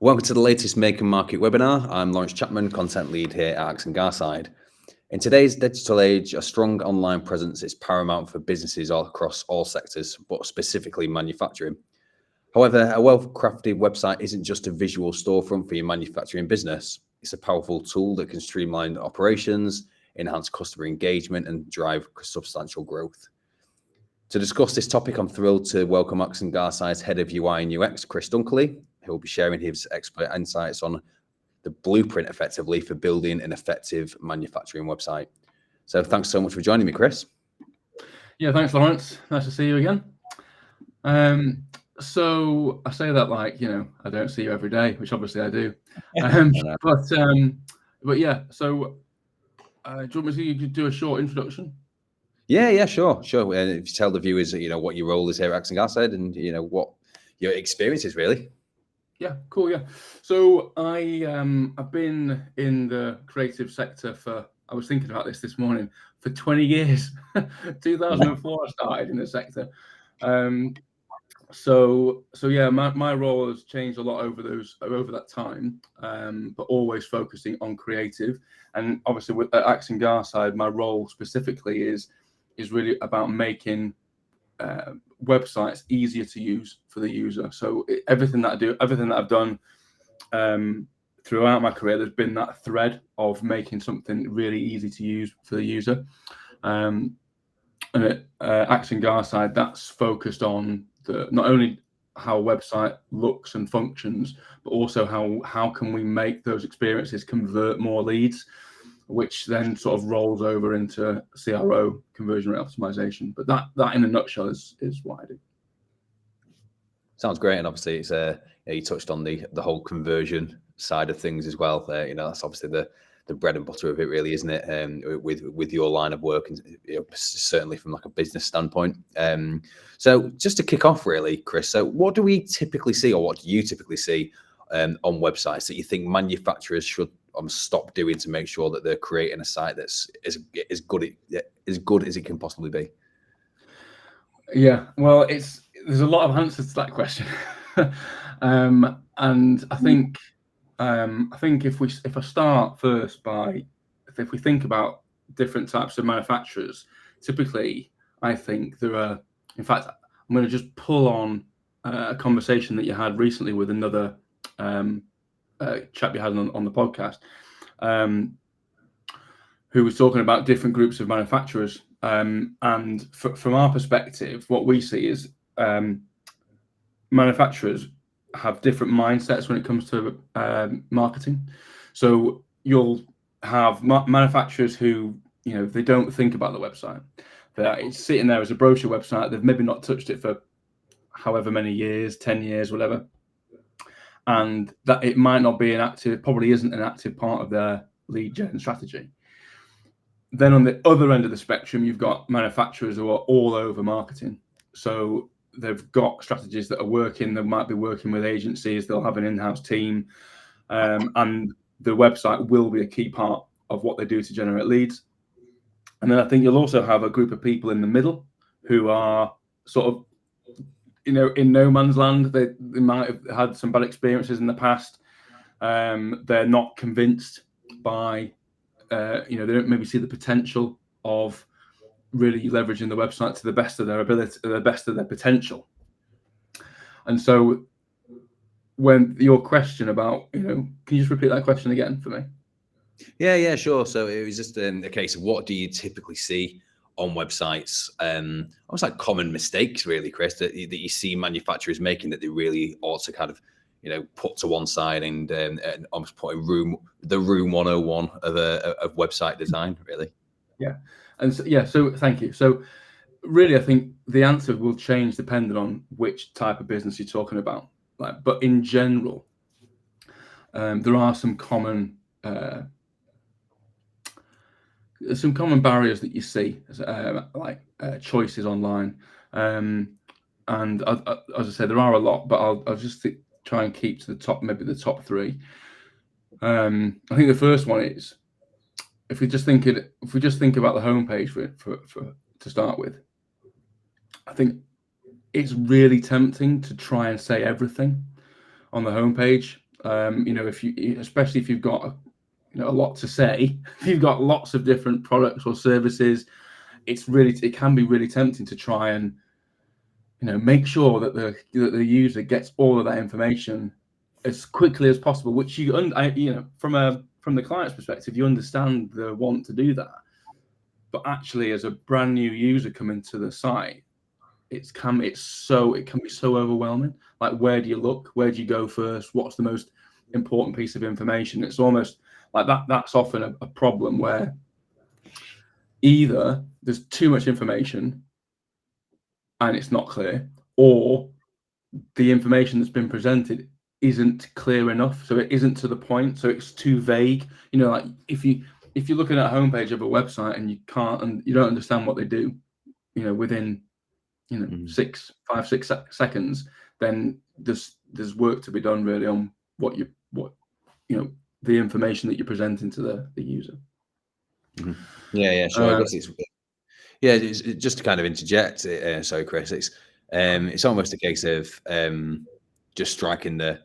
Welcome to the latest Make and Market webinar. I'm Lawrence Chapman, content lead here at Axon Garside. In today's digital age, a strong online presence is paramount for businesses all across all sectors, but specifically manufacturing. However, a well-crafted website isn't just a visual storefront for your manufacturing business. It's a powerful tool that can streamline operations, enhance customer engagement, and drive substantial growth. To discuss this topic, I'm thrilled to welcome Axon Garside's Head of UI and UX, Chris Dunkerley, who will be sharing his expert insights on the blueprint effectively for building an effective manufacturing website. So thanks so much for joining me, Chris. Yeah, thanks, Lawrence. Nice to see you again. So I say that like, I don't see you every day, which obviously I do. But yeah, so do you want me to do a short introduction? Yeah, sure. And if you tell the viewers, what your role is here at Axon Garside and, what your experience is really. Yeah, cool. Yeah. So I've been in the creative sector I was thinking about this morning, for 20 years. 2004 I started in the sector. So yeah, my role has changed a lot over that time, but always focusing on creative. And obviously at Axon Garside, my role specifically is really about making websites easier to use for the user. So everything that I've done throughout my career, there's been that thread of making something really easy to use for the user. And at Axon Garside, that's focused on not only how a website looks and functions, but also how can we make those experiences convert more leads, which then sort of rolls over into CRO, conversion rate optimization. But that in a nutshell is what I do. Sounds great, and obviously it's you touched on the whole conversion side of things as well. That's obviously the bread and butter of it, really, isn't it? With your line of work, and certainly from like a business standpoint. So just to kick off, really, Chris. So what do we typically see, or what do you typically see on websites that you think manufacturers should stop doing to make sure that they're creating a site that's as good as it can possibly be? Yeah, well, there's a lot of answers to that question, and I think if I start first if we think about different types of manufacturers, typically I think there are. In fact, I'm going to just pull on a conversation that you had recently with another chap you had on the podcast, who was talking about different groups of manufacturers. And from our perspective, what we see is manufacturers have different mindsets when it comes to marketing. So you'll have manufacturers who, they don't think about the website. It's sitting there as a brochure website. They've maybe not touched it for however many years, 10 years, whatever. And that it might not be probably isn't an active part of their lead gen strategy. Then on the other end of the spectrum, you've got manufacturers who are all over marketing. So they've got strategies that are working. They might be working with agencies. They'll have an in-house team. And the website will be a key part of what they do to generate leads. And then I think you'll also have a group of people in the middle who are sort of, in no man's land. They might have had some bad experiences in the past. They're not convinced by... they don't maybe see the potential of really leveraging the website to the best of their ability, the best of their potential. And so when your question about, can you just repeat that question again for me? Yeah, sure. So it was just a case of what do you typically see on websites? Almost like common mistakes, really, Chris, that you see manufacturers making that they really ought to kind of put to one side and almost put in the room 101 of website design, really. Yeah. And so thank you. So really, I think the answer will change depending on which type of business you're talking about. But in general, there are some common barriers that you see, like choices online. And as I said, there are a lot, but I'll just try and keep to the top, maybe the top three. I think the first one is, if we just think about the homepage to start with, I think it's really tempting to try and say everything on the homepage. Especially if you've got a lot to say, if you've got lots of different products or services, it can be really tempting to try and make sure that the user gets all of that information as quickly as possible. Which from the client's perspective, you understand the want to do that, but actually, as a brand new user coming to the site, it can be so overwhelming. Like, where do you look? Where do you go first? What's the most important piece of information? It's almost like that's often a problem where either there's too much information and it's not clear, or the information that's been presented isn't clear enough, so it isn't to the point, so it's too vague. Like if you're looking at a homepage of a website and you don't understand what they do, within 5, 6 seconds, then there's work to be done really on what the information that you're presenting to the user. Yeah, sure. I guess it's just to kind of interject. Sorry, Chris. It's almost a case of just striking the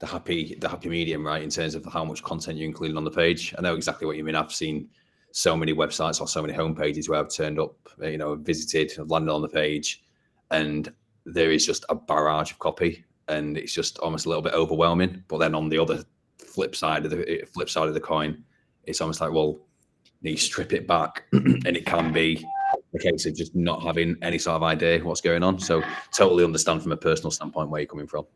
happy medium, right, in terms of how much content you're including on the page. I know exactly what you mean. I've seen so many websites or so many homepages where I've turned up, visited, landed on the page, and there is just a barrage of copy, and it's just almost a little bit overwhelming. But then on the other flip side of the coin, it's almost like, well, you strip it back, and it can be a case of just not having any sort of idea what's going on. So totally understand from a personal standpoint where you're coming from.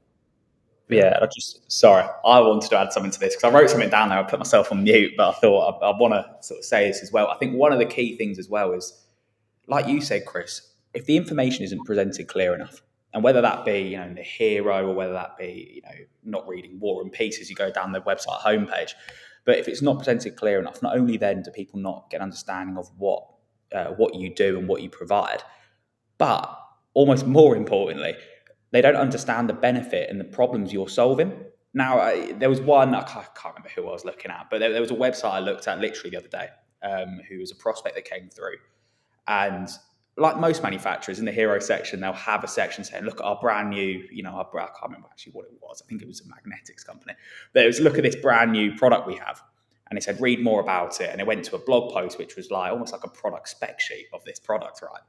Yeah, I wanted to add something to this because I wrote something down there. I put myself on mute, but I thought I want to sort of say this as well. I think one of the key things as well is, like you said, Chris, if the information isn't presented clear enough, and whether that be in the hero or whether that be not reading War and Peace as you go down the website homepage, but if it's not presented clear enough, not only then do people not get an understanding of what you do and what you provide, but almost more importantly, they don't understand the benefit and the problems you're solving. Now, there was one, I can't remember who I was looking at, but there was a website I looked at literally the other day, who was a prospect that came through. And like most manufacturers, in the hero section, they'll have a section saying, look at our brand new, I can't remember actually what it was. I think it was a magnetics company. But it was, look at this brand new product we have. And it said, read more about it. And it went to a blog post, which was like almost like a product spec sheet of this product, right?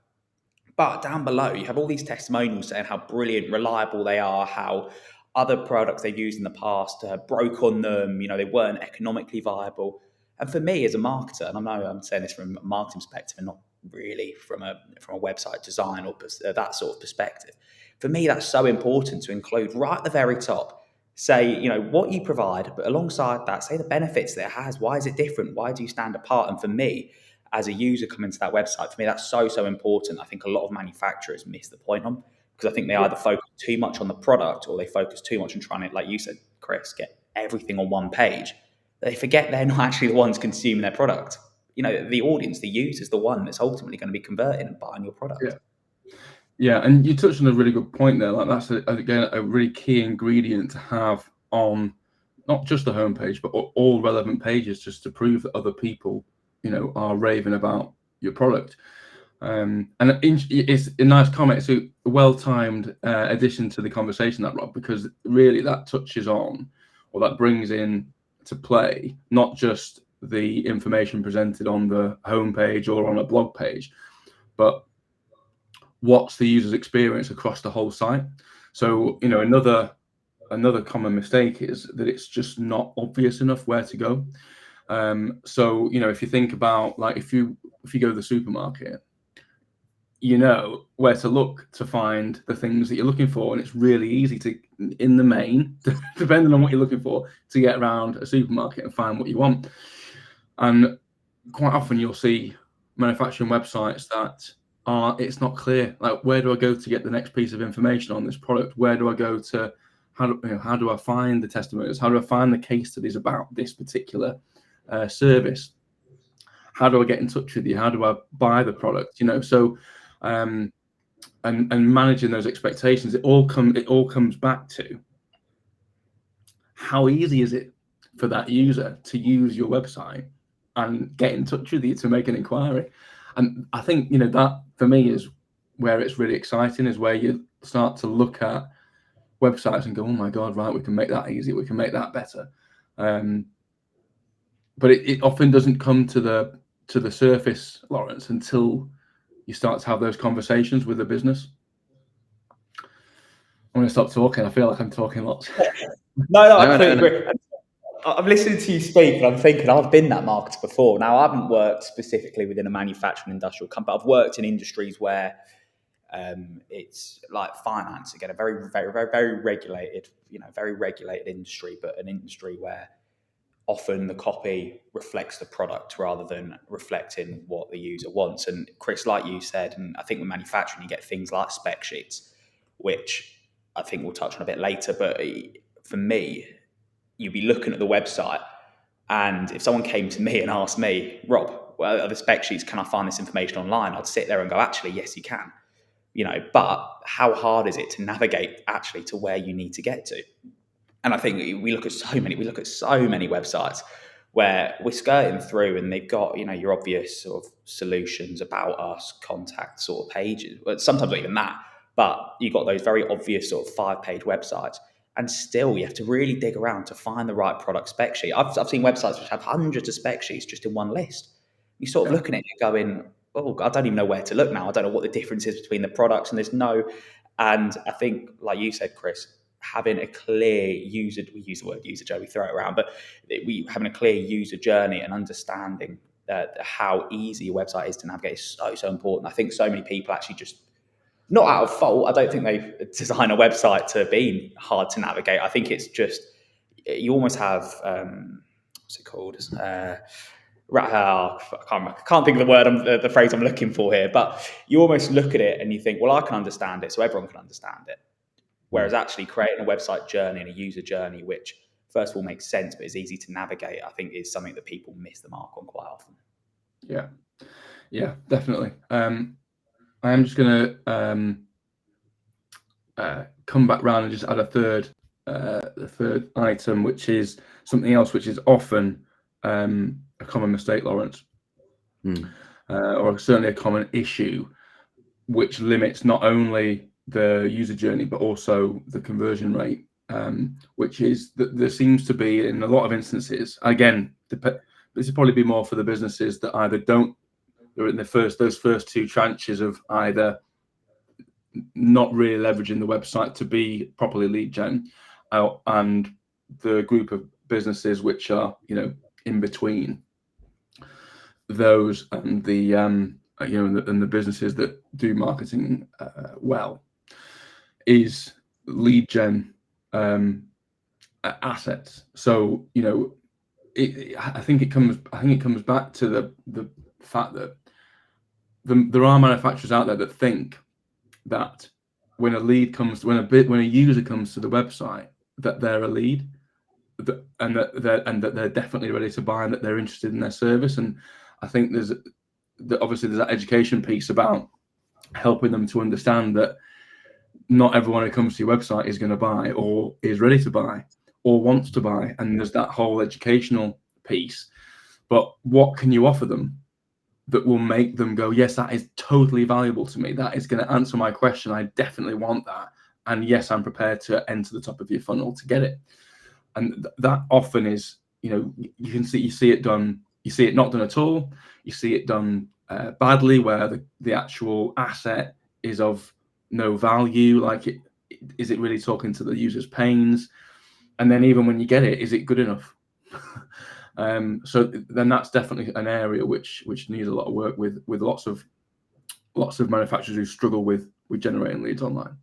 But down below, you have all these testimonials saying how brilliant, reliable they are, how other products they've used in the past broke on them, they weren't economically viable. And for me as a marketer, and I know I'm saying this from a marketing perspective and not really from a website design or that sort of perspective, for me that's so important to include right at the very top. Say, what you provide, but alongside that, say the benefits that it has. Why is it different? Why do you stand apart? And for me, as a user coming to that website, for me, that's so important. I think a lot of manufacturers miss the point on, because I think they either focus too much on the product or they focus too much on trying to, like you said, Chris, get everything on one page. They forget they're not actually the ones consuming their product. The audience, the user is the one that's ultimately going to be converting and buying your product. Yeah, and you touched on a really good point there. Like that's again a really key ingredient to have on not just the homepage, but all relevant pages, just to prove that other people, are raving about your product. And it's a nice comment. It's a well-timed addition to the conversation, that, Rob, because really that touches on, or that brings in to play, not just the information presented on the homepage or on a blog page, but what's the user's experience across the whole site. So, another common mistake is that it's just not obvious enough where to go. So, if you think about, like, if you go to the supermarket, where to look to find the things that you're looking for, and it's really easy to, in the main, depending on what you're looking for, to get around a supermarket and find what you want. And quite often you'll see manufacturing websites that it's not clear, like, where do I go to get the next piece of information on this product? Where do I go to, how do I find the testimonials? How do I find the case studies about this particular service? How do I get in touch with you? How do I buy the product? So and managing those expectations, it all comes back to how easy is it for that user to use your website and get in touch with you to make an inquiry. And I think that for me is where it's really exciting, is where you start to look at websites and go, oh my God, right, we can make that easy, we can make that better. But it often doesn't come to the surface, Lawrence, until you start to have those conversations with the business. I'm going to stop talking. I feel like I'm talking lots. No, I completely agree. I'm listening to you speak and I'm thinking I've been that marketer before. Now, I haven't worked specifically within a manufacturing industrial company. I've worked in industries where it's like finance, again, a very, very, very, very regulated, very regulated industry, but an industry where often the copy reflects the product rather than reflecting what the user wants. And Chris, like you said, and I think with manufacturing, you get things like spec sheets, which I think we'll touch on a bit later. But for me, you'd be looking at the website, and if someone came to me and asked me, Rob, well, are the spec sheets, can I find this information online? I'd sit there and go, actually, yes, you can. But how hard is it to navigate actually to where you need to get to? And I think we look at so many websites where we're skirting through, and they've got, your obvious sort of solutions, about us, contact sort of pages, but sometimes not even that. But you've got those very obvious sort of 5-page websites, and still you have to really dig around to find the right product spec sheet. I've seen websites which have hundreds of spec sheets just in one list. You're sort of looking at it going, oh, I don't even know where to look now. I don't know what the difference is between the products, and and I think, like you said, Chris, having a clear user, we use the word user journey, we throw it around, but having a clear user journey and understanding how easy your website is to navigate is so important. I think so many people actually just, not out of fault, I don't think they design a website to be hard to navigate. I think it's just, you almost have, what's it called? I can't think of the word, the phrase I'm looking for here, but you almost look at it and you think, well, I can understand it, so everyone can understand it. Whereas actually creating a website journey and a user journey, which first of all makes sense, but is easy to navigate, I think is something that people miss the mark on quite often. Yeah, definitely. I am just going to come back round and just add the third item, which is something else which is often a common mistake, Lawrence, or certainly a common issue, which limits not only the user journey but also the conversion rate, which is that there seems to be, in a lot of instances, again, this would probably be more for the businesses that either they're in those first two tranches of either not really leveraging the website to be properly lead gen, and the group of businesses which are in between those and the and the businesses that do marketing well, is lead gen assets. So I think it comes back to the fact that there are manufacturers out there that think that when a user comes to the website, that they're a lead, and that they're definitely ready to buy, and that they're interested in their service. And I think obviously there's that education piece about helping them to understand that not everyone who comes to your website is going to buy, or is ready to buy, or wants to buy. And there's that whole educational piece. But what can you offer them that will make them go, yes, that is totally valuable to me, that is going to answer my question, I definitely want that, and yes, I'm prepared to enter the top of your funnel to get it. And that often is, you see it done, you see it not done at all, you see it done badly, where the actual asset is of no value. Like, is it really talking to the user's pains? And then even when you get it, is it good enough? So then that's definitely an area which needs a lot of work with lots of manufacturers who struggle with generating leads online.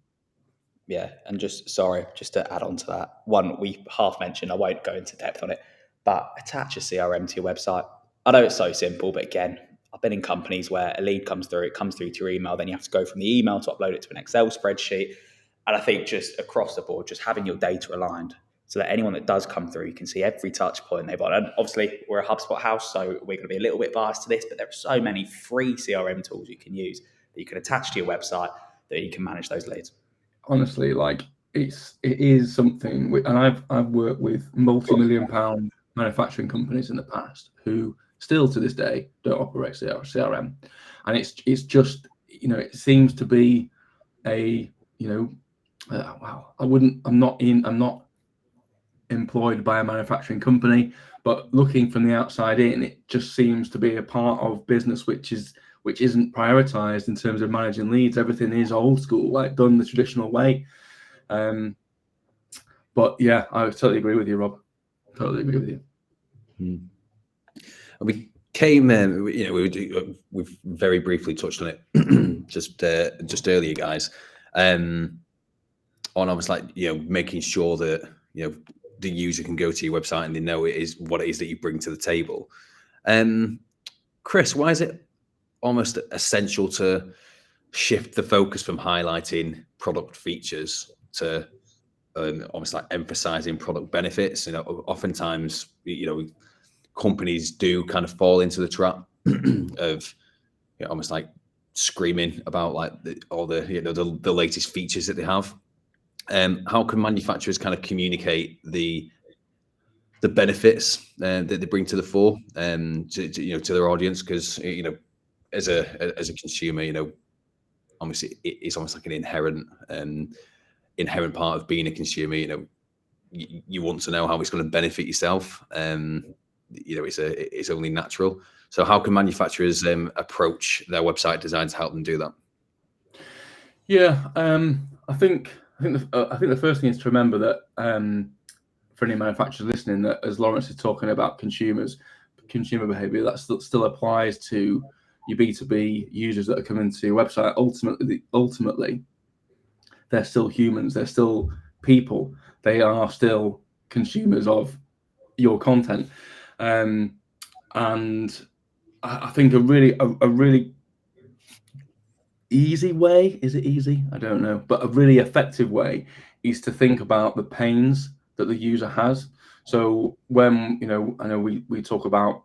Yeah, and just to add on to that, one we half mentioned, I won't go into depth on it, but attach a CRM to your website. I know it's so simple, but again, I've been in companies where a lead comes through to your email, then you have to go from the email to upload it to an Excel spreadsheet. And I think just across the board, just having your data aligned so that anyone that does come through, you can see every touch point they've got. And obviously, we're a HubSpot house, so we're going to be a little bit biased to this, but there are so many free CRM tools you can use that you can attach to your website that you can manage those leads. Honestly, like it is something, and I've worked with multi-million-pound manufacturing companies in the past who still to this day don't operate CRM, and it's just it seems to be a wow, I'm not employed by a manufacturing company, but looking from the outside in, it just seems to be a part of business which isn't prioritized in terms of managing leads. Everything is old school, like done the traditional way. But yeah, I totally agree with you, Rob. Totally agree with you. We came, we've very briefly touched on it just earlier, guys. On almost like, making sure that, the user can go to your website and they know what it is that you bring to the table. Chris, why is it almost essential to shift the focus from highlighting product features to almost like emphasizing product benefits? Oftentimes, companies do kind of fall into the trap of almost like screaming about like all the the latest features that they have. How can manufacturers kind of communicate the benefits that they bring to the fore to their audience? Because as a consumer, obviously it's almost like an inherent part of being a consumer. You want to know how it's going to benefit yourself. It's only natural. So how can manufacturers approach their website design to help them do that? Yeah, I think the first thing is to remember that for any manufacturers listening, that as Lawrence is talking about consumer behavior, that still applies to your B2B users that are coming to your website. Ultimately, they're still humans. They're still people. They are still consumers of your content. And I think a really easy way, is it easy? I don't know, but a really effective way is to think about the pains that the user has. So when, I know we talk about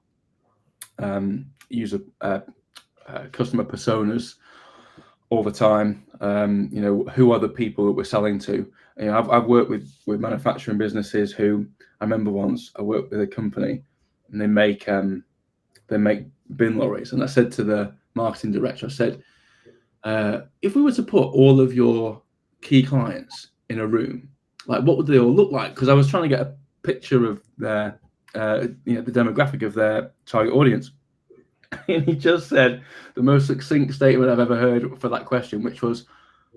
user customer personas all the time. Who are the people that we're selling to? I've worked with manufacturing businesses who, I remember once I worked with a company and they make bin lorries, and I said to the marketing director, I said, if we were to put all of your key clients in a room, like what would they all look like? Because I was trying to get a picture of their the demographic of their target audience. And he just said the most succinct statement I've ever heard for that question, which was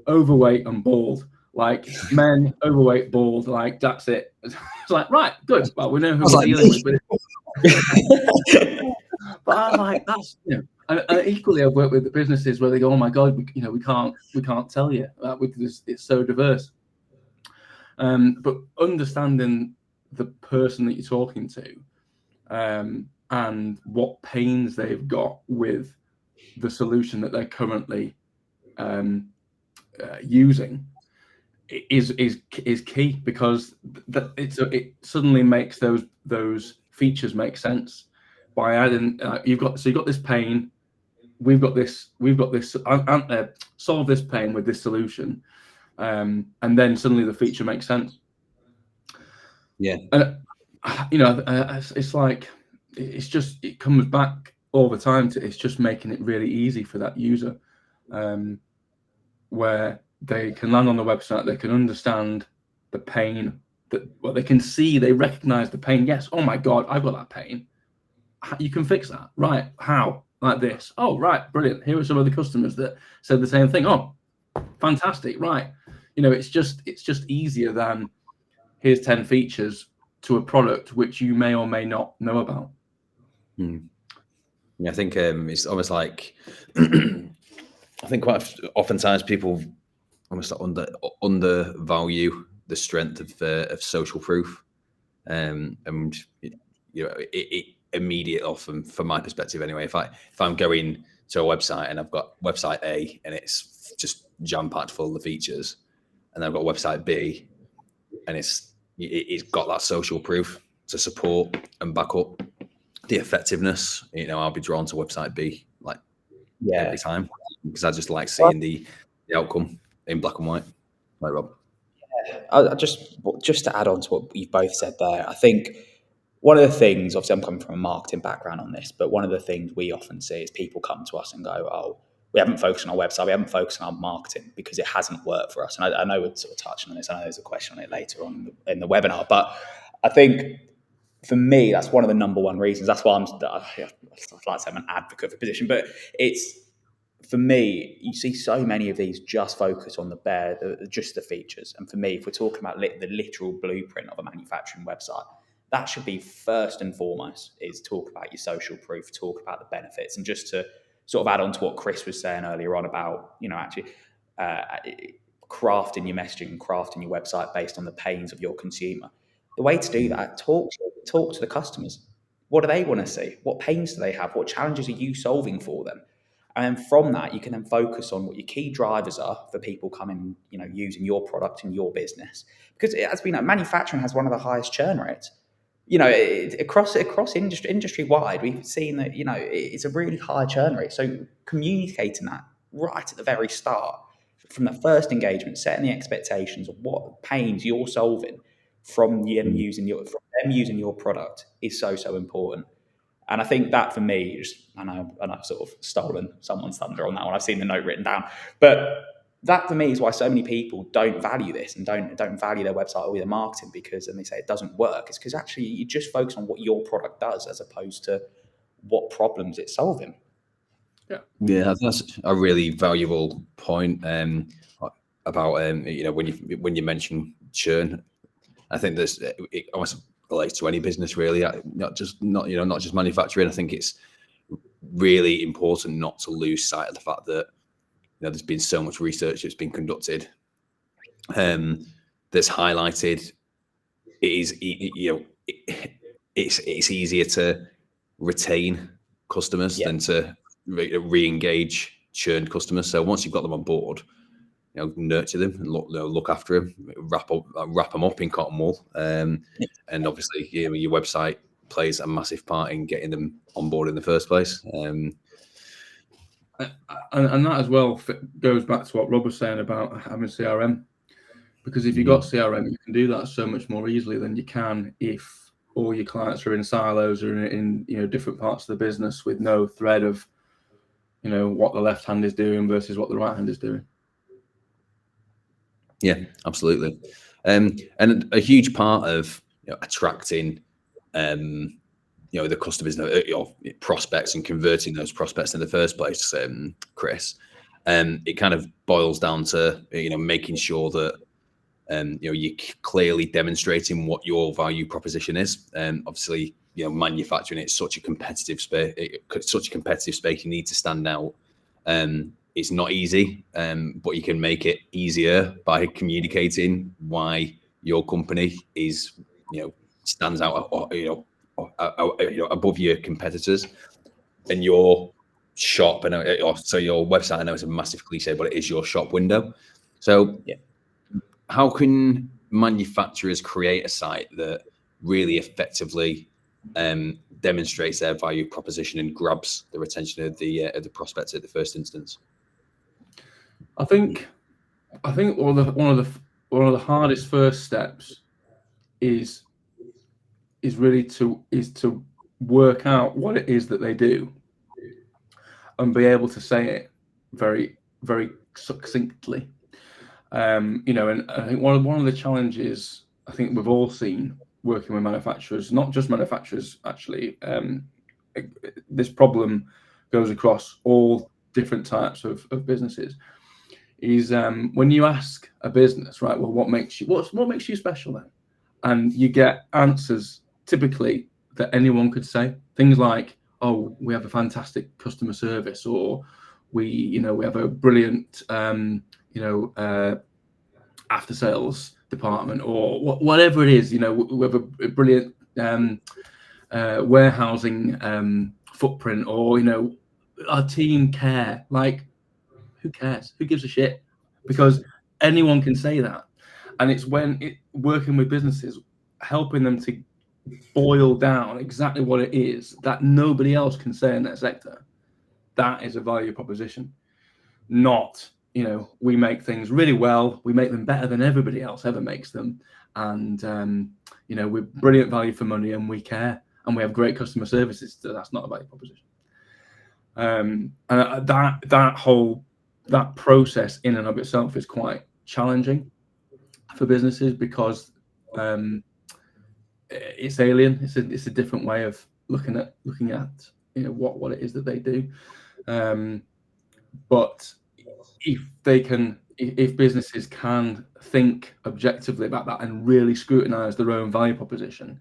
overweight and bald. Like men, overweight, bald, like that's it. It's like, right, good. Well, we know who we're dealing with. But I'm like, that's and equally, I've worked with businesses where they go, "Oh my God, we can't tell you that because it's so diverse." But understanding the person that you're talking to, and what pains they've got with the solution that they're currently using is key, because it suddenly makes those features make sense by adding. You've got this pain. We've got this. Solve this pain with this solution, and then suddenly the feature makes sense. Yeah, it's like it comes back all the time to it's just making it really easy for that user, where they can land on the website, they can understand the pain they can see, they recognize the pain. Yes, oh my God, I've got that pain. You can fix that, right? How? Like this. Oh, right, brilliant. Here are some of the customers that said the same thing. Oh, fantastic, right? It's just easier than here's 10 features to a product which you may or may not know about. Yeah, I think it's almost like I think quite oftentimes people almost undervalue the strength of social proof, and it immediate often from my perspective anyway. If I'm going to a website and I've got website A and it's just jam packed full of features, and then I've got website B and it's got that social proof to support and back up the effectiveness, I'll be drawn to website B every time, because I just like seeing the outcome in black and white. Right, Rob? I just to add on to what you've both said there, I think one of the things, obviously I'm coming from a marketing background on this, but one of the things we often see is people come to us and go, oh, we haven't focused on our website, we haven't focused on our marketing because it hasn't worked for us. And I know we're sort of touching on this. I know there's a question on it later on in the webinar, but I think for me, that's one of the number one reasons. That's why I'd like to say I'm an advocate for position, but it's, for me, you see so many of these just focus on just the features. And for me, if we're talking about the literal blueprint of a manufacturing website, that should be first and foremost, is talk about your social proof, talk about the benefits. And just to sort of add on to what Chris was saying earlier on about, actually crafting your messaging and crafting your website based on the pains of your consumer. The way to do that, talk to the customers. What do they want to see? What pains do they have? What challenges are you solving for them? And from that, you can then focus on what your key drivers are for people coming, using your product in your business. Because it has been, manufacturing has one of the highest churn rates. Across industry wide, we've seen that, it's a really high churn rate. So communicating that right at the very start, from the first engagement, setting the expectations of what pains you're solving from them using your product is so important. And I think that for me, and I've sort of stolen someone's thunder on that one. I've seen the note written down, but that for me is why so many people don't value this and don't value their website or their marketing, because, and they say it doesn't work. It's because actually you just focus on what your product does as opposed to what problems it's solving. Yeah, that's a really valuable point about when you mention churn. I think it almost relates to any business really, not just manufacturing. I think it's really important not to lose sight of the fact that there's been so much research that's been conducted that's highlighted it's easier to retain customers than to re-engage churned customers. So once you've got them on board, nurture them and look after them, wrap them up in cotton wool, and obviously your website plays a massive part in getting them on board in the first place. And that as well goes back to what Rob was saying about having CRM, because if you've got CRM, you can do that so much more easily than you can if all your clients are in silos or in different parts of the business with no thread of what the left hand is doing versus what the right hand is doing. Yeah, absolutely. And a huge part of attracting the customers, prospects, and converting those prospects in the first place, Chris, it kind of boils down to making sure that you're clearly demonstrating what your value proposition is. Obviously, manufacturing, it's such a competitive space. You need to stand out. It's not easy, but you can make it easier by communicating why your company is, stands out, above your competitors. And your shop, so your website, I know it's a massive cliche, but it is your shop window. So how can manufacturers create a site that really effectively demonstrates their value proposition and grabs the attention of the prospects at the first instance? I think one of the hardest first steps is really to work out what it is that they do and be able to say it very, very succinctly. And I think one of the challenges I think we've all seen working with manufacturers, not just manufacturers actually, this problem goes across all different types of businesses, is when you ask a business, right, well, what makes you special then? And you get answers typically that anyone could say. Things like, oh, we have a fantastic customer service, or we have a brilliant after sales department, or whatever it is. We have a brilliant warehousing footprint, or our team care. Like, who cares? Who gives a shit? Because anyone can say that. And it's when working with businesses, helping them to boil down exactly what it is that nobody else can say in their sector. That is a value proposition. Not, we make things really well, we make them better than everybody else ever makes them. And, we're brilliant value for money, and we care, and we have great customer services. So that's not a value proposition. And that process in and of itself is quite challenging for businesses because it's alien. It's a different way of looking at what it is that they do. But if businesses can think objectively about that and really scrutinize their own value proposition,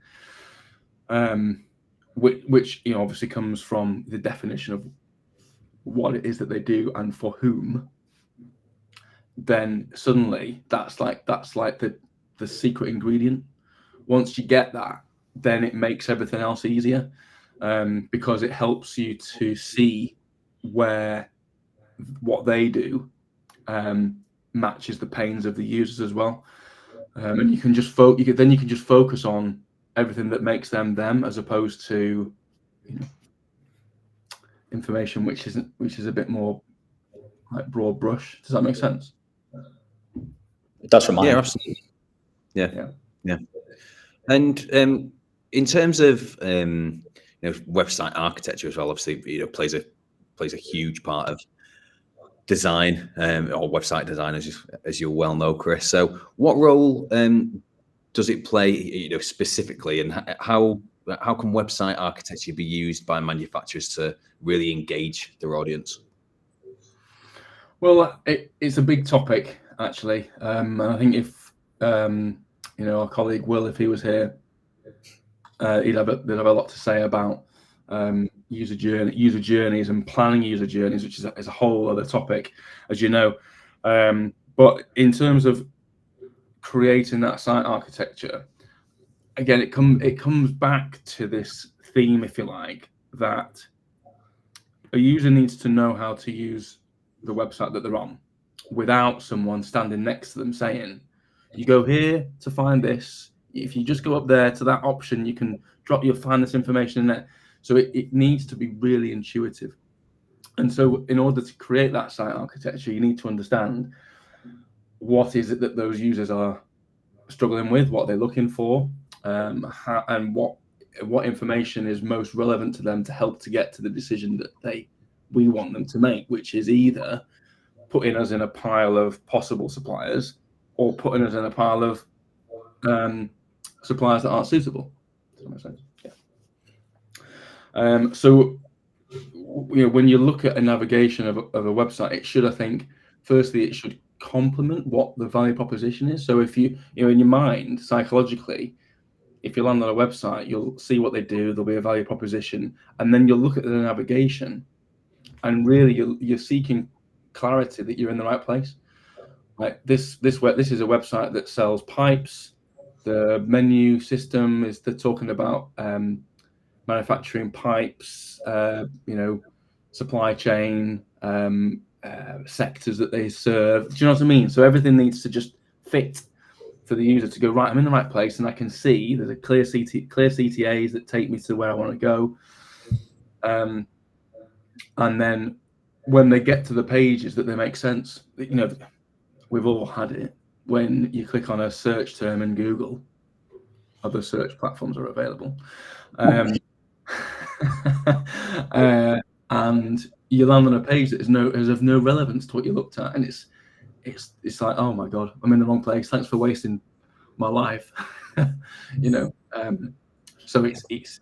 which obviously comes from the definition of what it is that they do and for whom, then suddenly that's like the secret ingredient. Once you get that, then it makes everything else easier, because it helps you to see where what they do matches the pains of the users as well, and you can just focus on everything that makes them them, as opposed to information which is a bit more like broad brush. Does that make sense? It does from my Yeah, end. absolutely. Yeah. And in terms of website architecture as well, obviously plays a huge part of design, or website design, as you well know, Chris. So what role does it play specifically, and how can website architecture be used by manufacturers to really engage their audience? Well, it's a big topic actually, and I think if our colleague Will, if he was here, he'd have a lot to say about user journeys and planning user journeys, which is a whole other topic, as you know. But in terms of creating that site architecture, again, it comes back to this theme, if you like, that a user needs to know how to use the website that they're on without someone standing next to them saying, you go here to find this. If you just go up there to that option, you'll find this information in there. So it needs to be really intuitive. And so in order to create that site architecture, you need to understand what is it that those users are struggling with, what they're looking for, and what information is most relevant to them to help to get to the decision that we want them to make, which is either putting us in a pile of possible suppliers or putting us in a pile of suppliers that aren't suitable. Does that make sense? Yeah. So when you look at a navigation of a website, it should, I think, firstly, it should complement what the value proposition is. So if you in your mind, psychologically, if you land on a website, you'll see what they do, there'll be a value proposition, and then you'll look at the navigation, and really you're seeking clarity that you're in the right place. Like this is a website that sells pipes. The menu system they're talking about manufacturing pipes, supply chain, sectors that they serve. Do you know what I mean? So everything needs to just fit for the user to go, right, I'm in the right place, and I can see there's a clear CTAs that take me to where I want to go. And then when they get to the pages that they make sense, we've all had it. When you click on a search term in Google, other search platforms are available. And you land on a page that is of no relevance to what you looked at, and it's like, oh my god, I'm in the wrong place. Thanks for wasting my life. So it's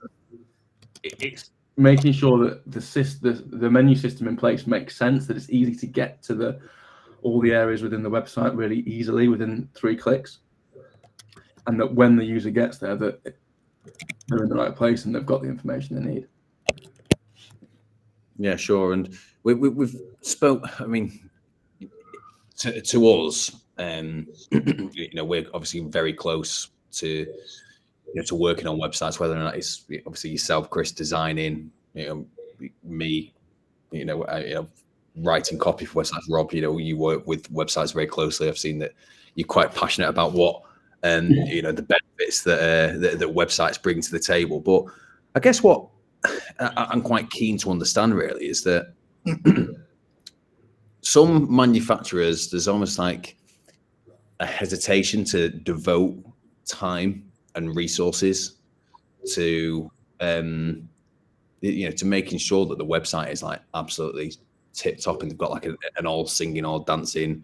making sure that the menu system in place makes sense, that it's easy to get to all the areas within the website really easily within 3 clicks, and that when the user gets there, that they're in the right place and they've got the information they need. Yeah, sure. And we've spoke. I mean, to us, we're obviously very close to to working on websites. Whether or not it's obviously yourself, Chris, designing, me, writing copy for websites. Rob, you work with websites very closely. I've seen that you're quite passionate about what the benefits that websites bring to the table. But I guess what I'm quite keen to understand really is that some manufacturers, there's almost like a hesitation to devote time and resources to to making sure that the website is like absolutely tip top and they've got like an all singing, all dancing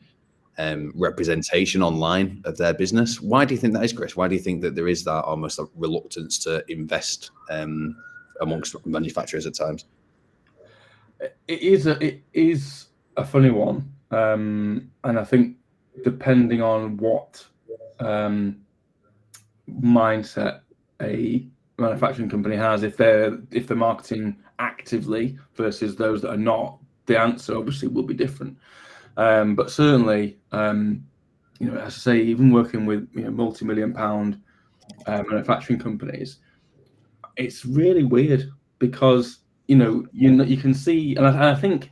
representation online of their business. Why do you think that is, Chris? Why do you think that there is that almost a reluctance to invest amongst manufacturers at times? It is a funny one, and I think depending on what mindset a manufacturing company has, if they're marketing actively versus those that are not, the answer obviously will be different. But certainly, as I say, even working with multi-million-pound manufacturing companies, it's really weird because you can see, and I think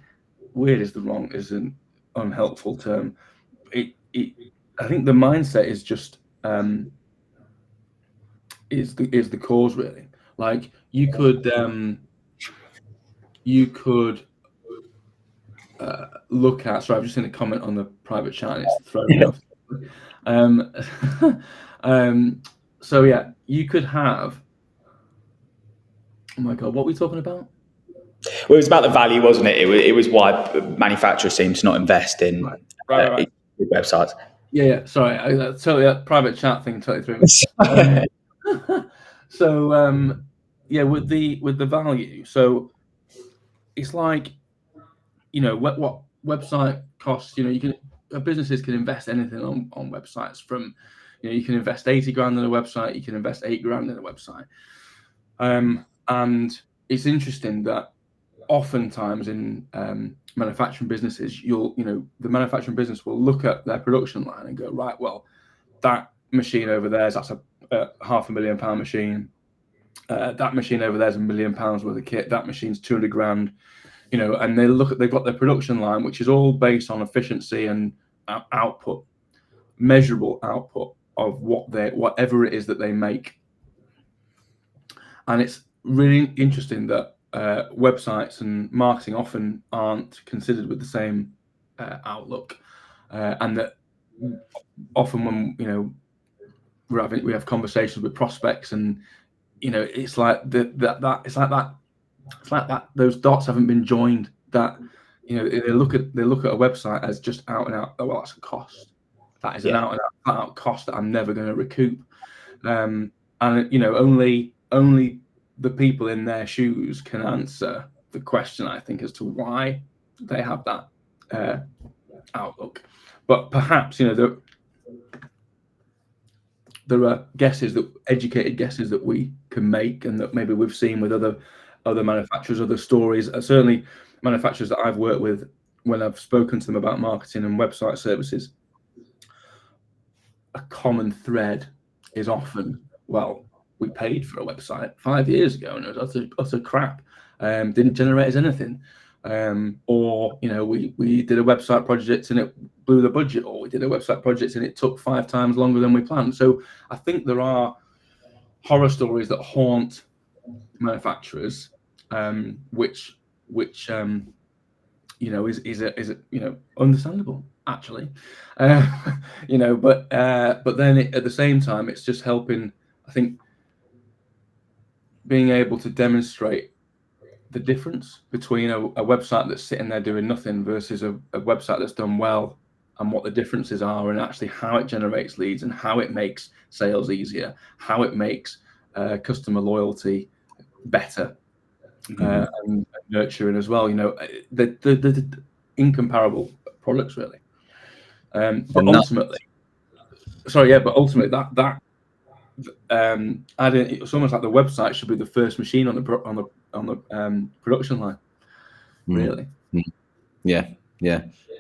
weird is an unhelpful term. I think the mindset is just is the cause, really. Like you could look at. Sorry, I've just seen a comment on the private chat. It's throwing me off. So yeah, you could have. Oh my God, what were we talking about? Well, it was about the value, wasn't it? It was why manufacturers seem to not invest in Right. websites. Yeah. Sorry, totally that private chat thing totally threw me. So yeah, with the value, so it's like what website costs. Businesses can invest anything on websites. From you can invest 80 grand in a website, you can invest 8 grand in a website, and it's interesting that oftentimes in manufacturing businesses, the manufacturing business will look at their production line and go, right, well, that machine over there, that's a £500,000 machine. That machine over there is £1 million worth of kit. That machine's 200 grand. And they've got their production line, which is all based on efficiency and output, measurable output of whatever it is that they make. And it's really interesting that websites and marketing often aren't considered with the same outlook, and that often when we have conversations with prospects, and it's like those dots haven't been joined. That they look at a website as just out and out. Oh, well, that's a cost. That is an out and out cost that I'm never going to recoup. And only the people in their shoes can answer the question, I think, as to why they have that outlook. But perhaps there are educated guesses that we can make, and that maybe we've seen with other manufacturers, other stories. Certainly, manufacturers that I've worked with, when I've spoken to them about marketing and website services, a common thread is often, well, we paid for a website 5 years ago and it was utter crap. Didn't generate us anything. Or we did a website project and it blew the budget, or we did a website project and it took 5 times longer than we planned. So I think there are horror stories that haunt manufacturers, which is understandable, actually. But then at the same time, it's just helping, I think, being able to demonstrate the difference between a website that's sitting there doing nothing versus a website that's done well, and what the differences are, and actually how it generates leads, and how it makes sales easier, how it makes customer loyalty better, and nurturing as well. The incomparable products, really. But ultimately, that it's almost like the website should be the first machine on the production line, really. Yeah,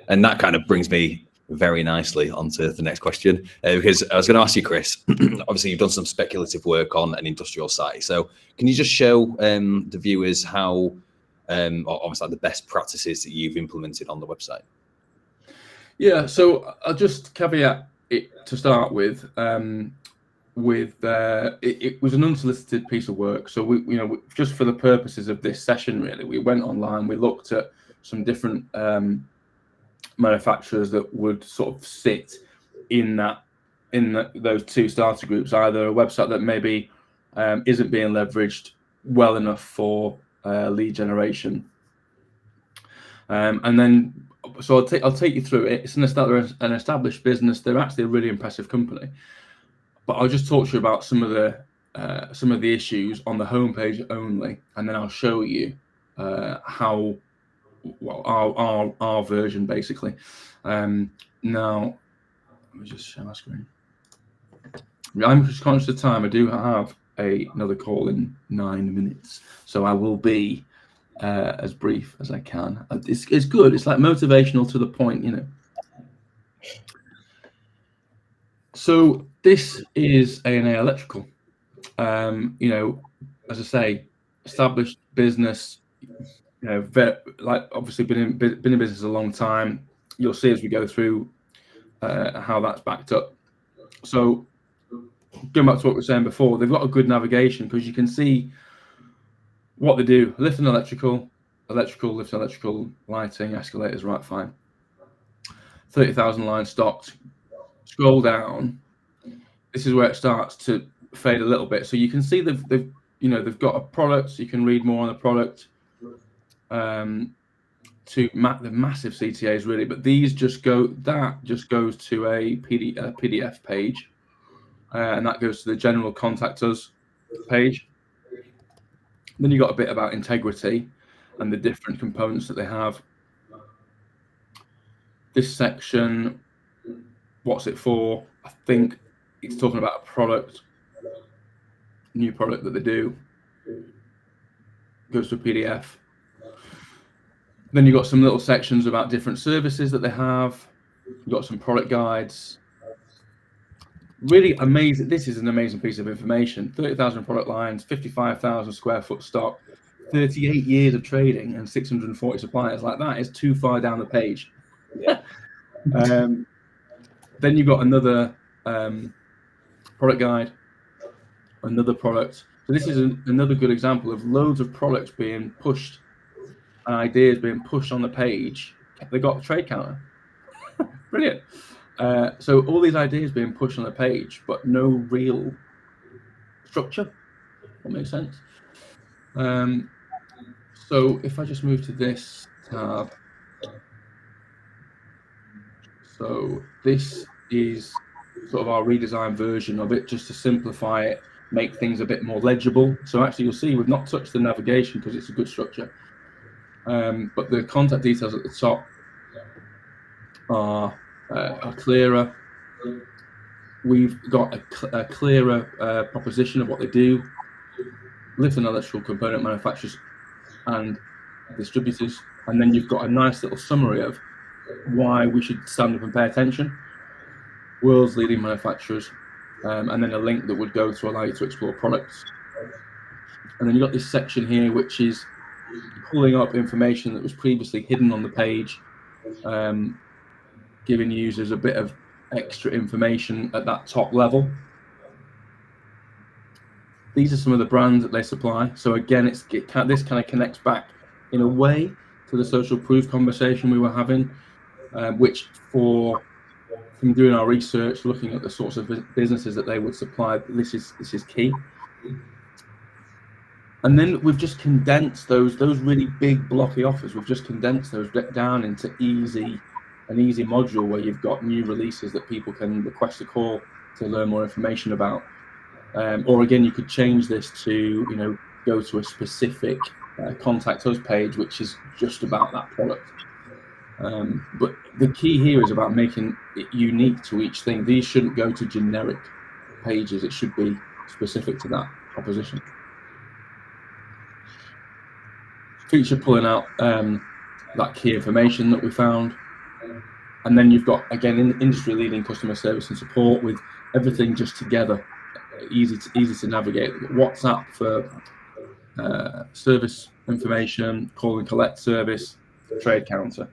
and that kind of brings me very nicely onto the next question, because I was going to ask you, Chris. Obviously, you've done some speculative work on an industrial site, so can you just show the viewers how, almost like the best practices that you've implemented on the website? Yeah, so I'll just caveat it to start with. It was an unsolicited piece of work, so we just for the purposes of this session, really, we went online, we looked at some different manufacturers that would sort of sit in those two starter groups, either a website that maybe isn't being leveraged well enough for lead generation. And then, so I'll take you through it. It's an established business. They're actually a really impressive company. But I'll just talk to you about some of the issues on the homepage only, and then I'll show you how, well, our version basically. Now, let me just share my screen. I'm just conscious of time. I do have another call in 9 minutes, so I will be as brief as I can. It's good. It's like motivational to the point, you know. So this is A&A Electrical. You know, as I say, established business. You know, like obviously been in business a long time. You'll see as we go through how that's backed up. So going back to what we were saying before, they've got a good navigation because you can see what they do: lift and electrical, lift and electrical, lighting, escalators, right, fine. 30,000 lines stocked. Scroll down. This is where it starts to fade a little bit. So you can see they've got a product. So you can read more on the product. To the massive CTAs really, but these just goes to a PDF page, and that goes to the general contact us page. Then you got a bit about integrity and the different components that they have. This section, what's it for? I think it's talking about a product, new product that they do. Goes to a PDF. Then you've got some little sections about different services that they have. You've got some product guides. Really amazing. This is an amazing piece of information. 30,000 product lines, 55,000 square foot stock, 38 years of trading, and 640 suppliers. Like, that is too far down the page. Yeah. Then you've got another product guide, another product. So this is another good example of loads of products being pushed and ideas being pushed on the page. They got the trade counter. Brilliant. So all these ideas being pushed on the page, but no real structure. That makes sense. So if I just move to this tab, so this is sort of our redesigned version of it, just to simplify it, make things a bit more legible. So actually, you'll see we've not touched the navigation because it's a good structure, but the contact details at the top are clearer. We've got a clearer proposition of what they do. Lift and electrical component manufacturers and distributors, and then you've got a nice little summary of why we should stand up and pay attention. World's leading manufacturers, and then a link that would go to allow you to explore products. And then you've got this section here, which is pulling up information that was previously hidden on the page, giving users a bit of extra information at that top level. These are some of the brands that they supply. So again, this kind of connects back in a way to the social proof conversation we were having, which from doing our research, looking at the sorts of businesses that they would supply, this is key. And then we've just condensed those really big blocky offers. We've just condensed those down into an easy module where you've got new releases that people can request a call to learn more information about. Or again, you could change this to, go to a specific contact us page, which is just about that product. But the key here is about making it unique to each thing. These shouldn't go to generic pages. It should be specific to that proposition. Feature pulling out that key information that we found. And then you've got, again, industry-leading customer service and support with everything just together. Easy to navigate. WhatsApp for service information, call and collect service, trade counter.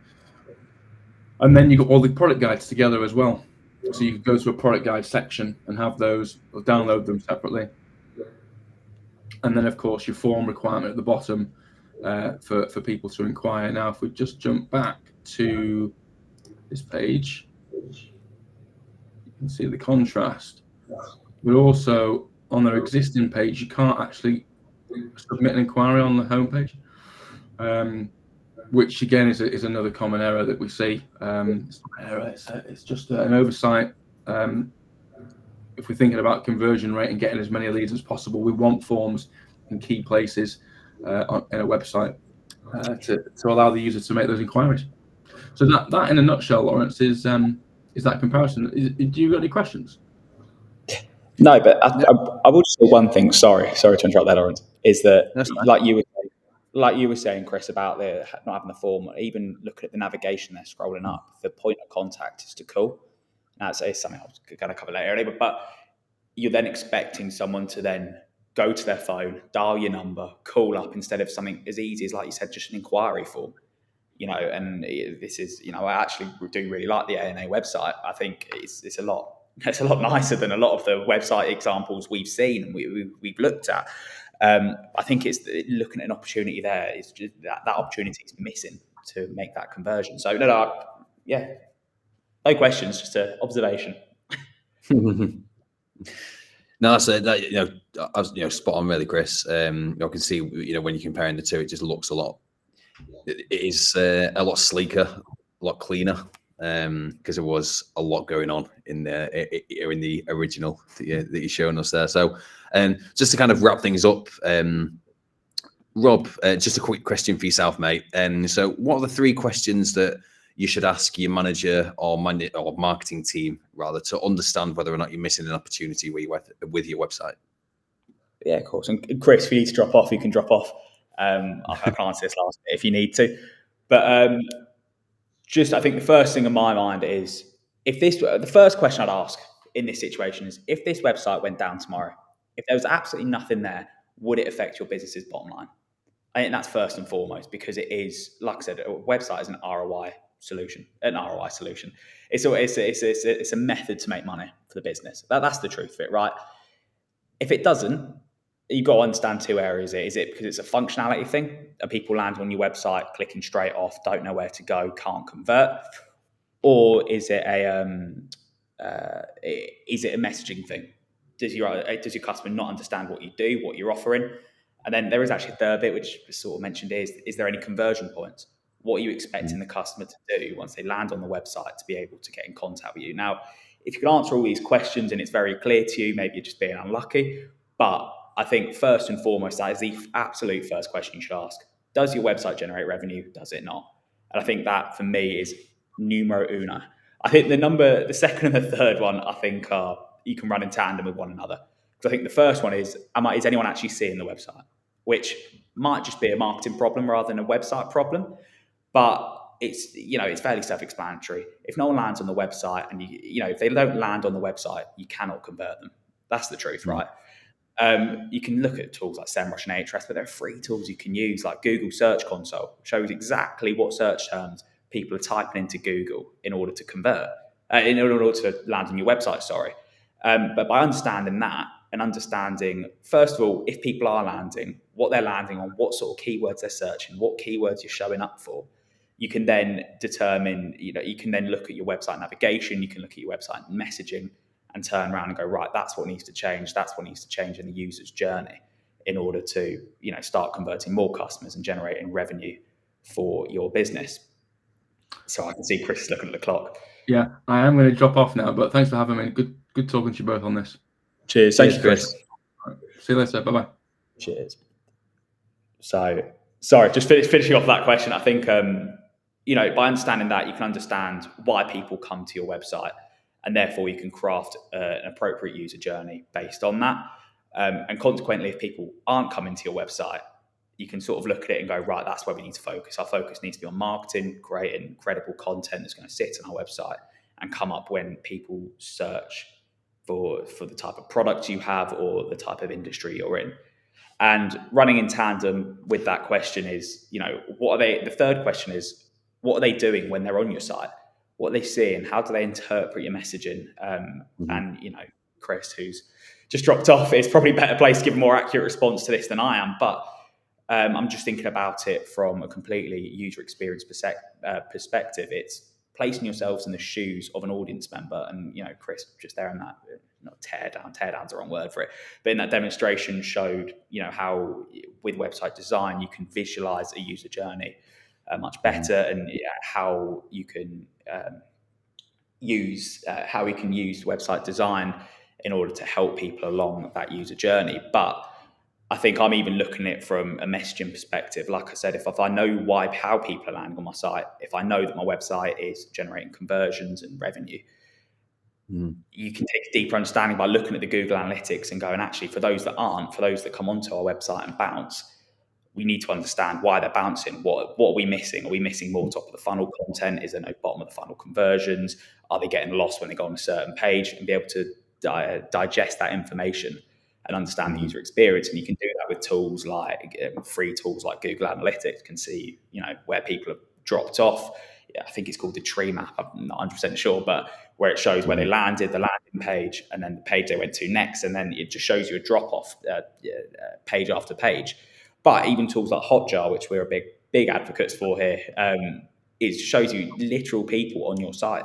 And then you've got all the product guides together as well. So you can go to a product guide section and have those, or download them separately. And then, of course, your form requirement at the bottom for people to inquire. Now, if we just jump back to this page, you can see the contrast. But also, on their existing page, you can't actually submit an inquiry on the homepage. which again is another common error that we see. It's not an error, it's just an oversight. If we're thinking about conversion rate and getting as many leads as possible, we want forms in key places in a website to allow the user to make those inquiries. So that in a nutshell, Lawrence, is that comparison. Do you got any questions? No, but I will just say one thing. Sorry to interrupt that, Lawrence. Is that That's fine. like you were saying, Chris, about the not having the form, or even looking at the navigation there, scrolling up, the point of contact is to call. Now, it's something I was going to cover later anyway, but you're then expecting someone to then go to their phone, dial your number, call up, instead of something as easy as, like you said, just an inquiry form. And this is, I actually do really like the ANA website. I think it's a lot nicer than a lot of the website examples we've seen and we've looked at. I think it's looking at an opportunity there. It's just that opportunity is missing to make that conversion. So no questions, just an observation. No, that's I was spot on, really, Chris. I can see, when you're comparing the two, it just looks a lot. It is a lot sleeker, a lot cleaner, because there was a lot going on in the original that you're showing us there. So, just to kind of wrap things up, Rob, just a quick question for yourself, mate. So, what are the 3 questions that you should ask your manager or marketing team, rather, to understand whether or not you're missing an opportunity with your website? Yeah, of course. And Chris, if you need to drop off, you can drop off. I can answer this last bit if you need to. But I think the first thing in my mind is, the first question I'd ask in this situation is, if this website went down tomorrow, if there was absolutely nothing there, would it affect your business's bottom line? I think that's first and foremost, because it is, like I said, a website is an ROI solution. It's a method to make money for the business. That's the truth of it, right? If it doesn't, you've got to understand 2 areas. Is it because it's a functionality thing, and people land on your website clicking straight off, don't know where to go, can't convert? Or is it a messaging thing? Does your customer not understand what you do, what you're offering? And then there is actually a third bit, which was sort of mentioned, is there any conversion points? What are you expecting the customer to do once they land on the website to be able to get in contact with you? Now, if you can answer all these questions and it's very clear to you, maybe you're just being unlucky. But I think first and foremost, that is the absolute first question you should ask. Does your website generate revenue? Does it not? And I think that, for me, is numero uno. I think the second and the third one, I think you can run in tandem with one another. Because I think the first one is anyone actually seeing the website? Which might just be a marketing problem rather than a website problem. But it's fairly self-explanatory. If no one lands on the website, and if they don't land on the website, you cannot convert them. That's the truth, right? You can look at tools like SEMrush and Ahrefs, but there are free tools you can use, like Google Search Console, shows exactly what search terms people are typing into Google in order to convert, in order to land on your website. But by understanding that, and understanding, first of all, if people are landing, what they're landing on, what sort of keywords they're searching, what keywords you're showing up for, you can then determine, you can then look at your website navigation, you can look at your website messaging, and turn around and go, right, that's what needs to change. That's what needs to change in the user's journey in order to, start converting more customers and generating revenue for your business. So I can see Chris is looking at the clock. Yeah, I am going to drop off now, but thanks for having me. Good talking to you both on this. Cheers. Thank you, Chris. Right. See you later. Bye-bye. Cheers. So, sorry, just finishing off that question. I think, by understanding that, you can understand why people come to your website, and therefore you can craft an appropriate user journey based on that. And consequently, if people aren't coming to your website, you can sort of look at it and go, right, that's where we need to focus. Our focus needs to be on marketing, creating credible content that's going to sit on our website and come up when people search for the type of product you have or the type of industry you're in. And running in tandem with that question is, the third question is, what are they doing when they're on your site? What are they seeing? How do they interpret your messaging? And, Chris, who's just dropped off, is probably a better place to give a more accurate response to this than I am. But I'm just thinking about it from a completely user experience perspective. It's placing yourselves in the shoes of an audience member. And, Chris, just there in that, not teardown's the wrong word for it, but in that demonstration showed, how with website design, you can visualize a user journey much better, and how you can use website design in order to help people along that user journey. But I think I'm even looking at it from a messaging perspective. Like I said, if I know how people are landing on my site, if I know that my website is generating conversions and revenue, you can take a deeper understanding by looking at the Google Analytics and going, actually, for those that come onto our website and bounce, we need to understand why they're bouncing. What are we missing? Are we missing more top of the funnel content? Is there no bottom of the funnel conversions? Are they getting lost when they go on a certain page? And be able to digest that information and understand the user experience. And you can do that with tools like free tools like Google Analytics can see, where people have dropped off. I think it's called the tree map. I'm not 100% sure, but where it shows where they landed, the landing page, and then the page they went to next. And then it just shows you a drop off page after page. But even tools like Hotjar, which we're a big advocates for here, it shows you literal people on your site.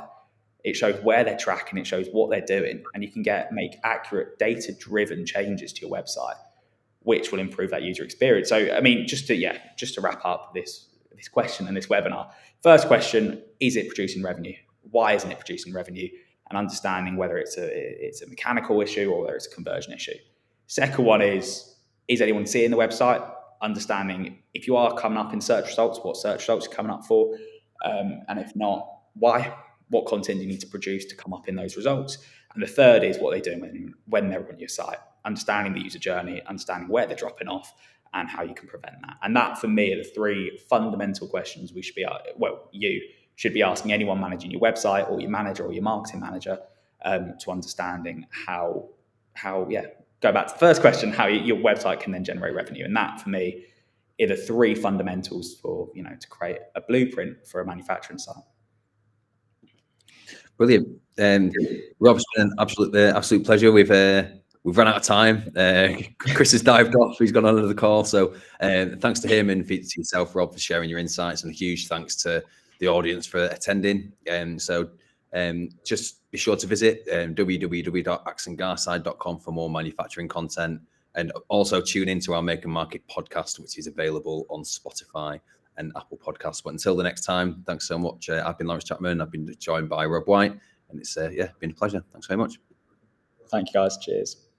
It shows where they're tracking, it shows what they're doing, and you can make accurate data-driven changes to your website, which will improve that user experience. So, I mean, just to wrap up this question and this webinar, first question, is it producing revenue? Why isn't it producing revenue? And understanding whether it's a mechanical issue or whether it's a conversion issue. Second one is anyone seeing the website? Understanding if you are coming up in search results, what search results are coming up for, and if not, why? What content do you need to produce to come up in those results? And the third is what they're doing when they're on your site, understanding the user journey, understanding where they're dropping off, and how you can prevent that. And that, for me, are the three fundamental questions you should be asking anyone managing your website, or your manager, or your marketing manager, to understanding how go back to the first question, how your website can then generate revenue. And that, for me, are the three fundamentals for, to create a blueprint for a manufacturing site. Brilliant. Rob, it's been an absolute pleasure. We've run out of time. Chris has dived off. He's gone on another call. So thanks to him, and to yourself, Rob, for sharing your insights, and a huge thanks to the audience for attending. Just be sure to visit www.axongarside.com for more manufacturing content, and also tune into our Make and Market podcast, which is available on Spotify and Apple Podcasts. But until the next time, thanks so much. I've been Lawrence Chapman. I've been joined by Rob White, and it's been a pleasure. Thanks very much. Thank you, guys. Cheers.